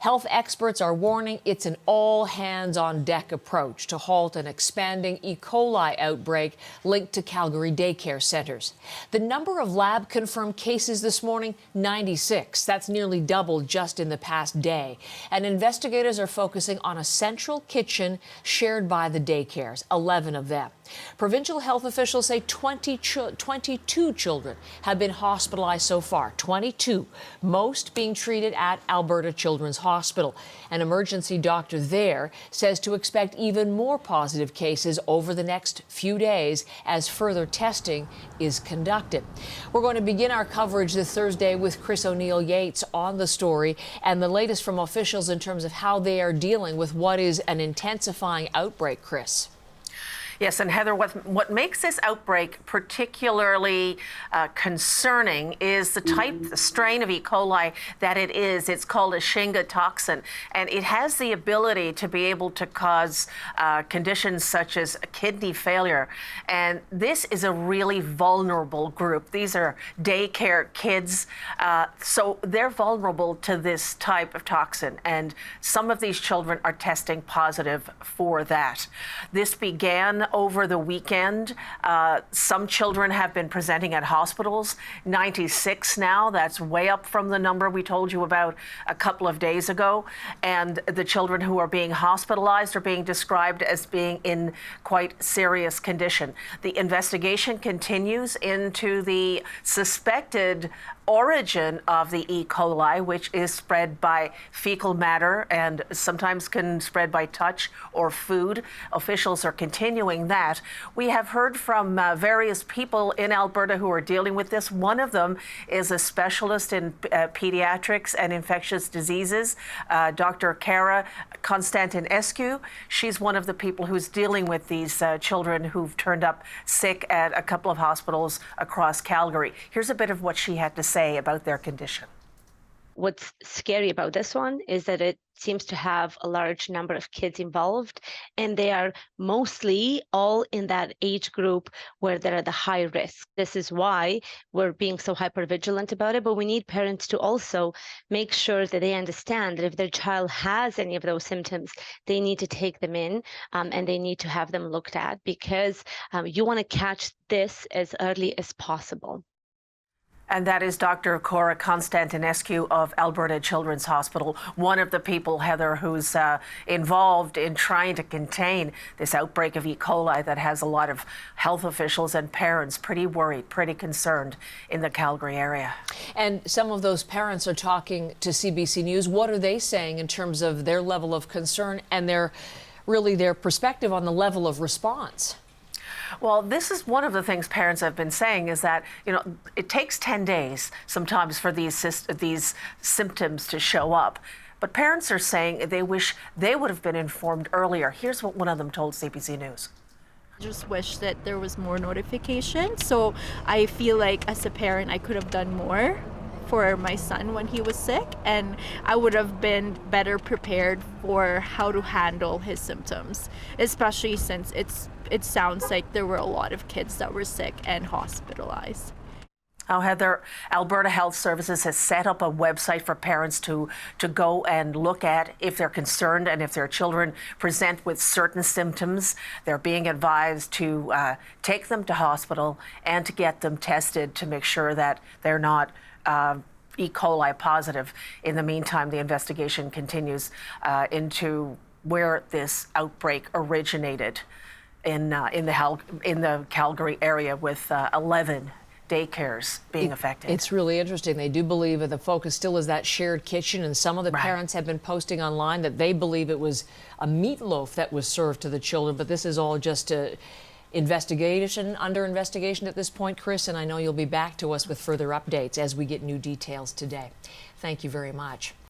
Health experts are warning it's an all-hands-on-deck approach to halt an expanding E. coli outbreak linked to Calgary daycare centres. The number of lab-confirmed cases this morning, 96. That's nearly doubled just in the past day. And investigators are focusing on a central kitchen shared by the daycares, 11 of them. Provincial health officials say 22 children have been hospitalized so far, 22, most being treated at Alberta Children's Hospital. An emergency doctor there says to expect even more positive cases over the next few days as further testing is conducted. We're going to begin our coverage this Thursday with Chris O'Neill-Yates on the story and the latest from officials in terms of how they are dealing with what is an intensifying outbreak, Chris. Yes, and Heather, what makes this outbreak particularly concerning is the strain of E. coli that it is. It's called a Shingles toxin, and it has the ability to be able to cause conditions such as kidney failure. And this is a really vulnerable group. These are daycare kids, so they're vulnerable to this type of toxin, and some of these children are testing positive for that. This began over the weekend. Some children have been presenting at hospitals, 96 now. That's way up from the number we told you about a couple of days ago. And the children who are being hospitalized are being described as being in quite serious condition. The investigation continues into the suspected origin of the E. coli, which is spread by fecal matter and sometimes can spread by touch or food. Officials are continuing that. We have heard from various people in Alberta who are dealing with this. One of them is a specialist in pediatrics and infectious diseases, Dr. Cara Constantinescu. She's one of the people who's dealing with these children who've turned up sick at a couple of hospitals across Calgary. Here's a bit of what she had to say about their condition. What's scary about this one is that it seems to have a large number of kids involved, and they are mostly all in that age group where they're at the high risk. This is why we're being so hypervigilant about it, but we need parents to also make sure that they understand that if their child has any of those symptoms, they need to take them in and they need to have them looked at, because you want to catch this as early as possible. And that is Dr. Cora Constantinescu of Alberta Children's Hospital, one of the people, Heather, who's involved in trying to contain this outbreak of E. coli that has a lot of health officials and parents pretty worried, pretty concerned in the Calgary area. And some of those parents are talking to CBC News. What are they saying in terms of their level of concern and their perspective on the level of response? Well, this is one of the things parents have been saying, is that, it takes 10 days sometimes for these symptoms to show up. But parents are saying they wish they would have been informed earlier. Here's what one of them told CBC News. I just wish that there was more notification. So I feel like as a parent, I could have done more for my son when he was sick, and I would have been better prepared for how to handle his symptoms, especially since it sounds like there were a lot of kids that were sick and hospitalized. Now, Heather, Alberta Health Services has set up a website for parents to go and look at if they're concerned, and if their children present with certain symptoms, they're being advised to take them to hospital and to get them tested to make sure that they're not E. coli positive. In the meantime, the investigation continues into where this outbreak originated in the Calgary area, with 11 daycares being affected. It's really interesting. They do believe that the focus still is that shared kitchen, and some of the parents have been posting online that they believe it was a meatloaf that was served to the children, but this is all just a under investigation at this point, Chris, and I know you'll be back to us with further updates as we get new details today. Thank you very much.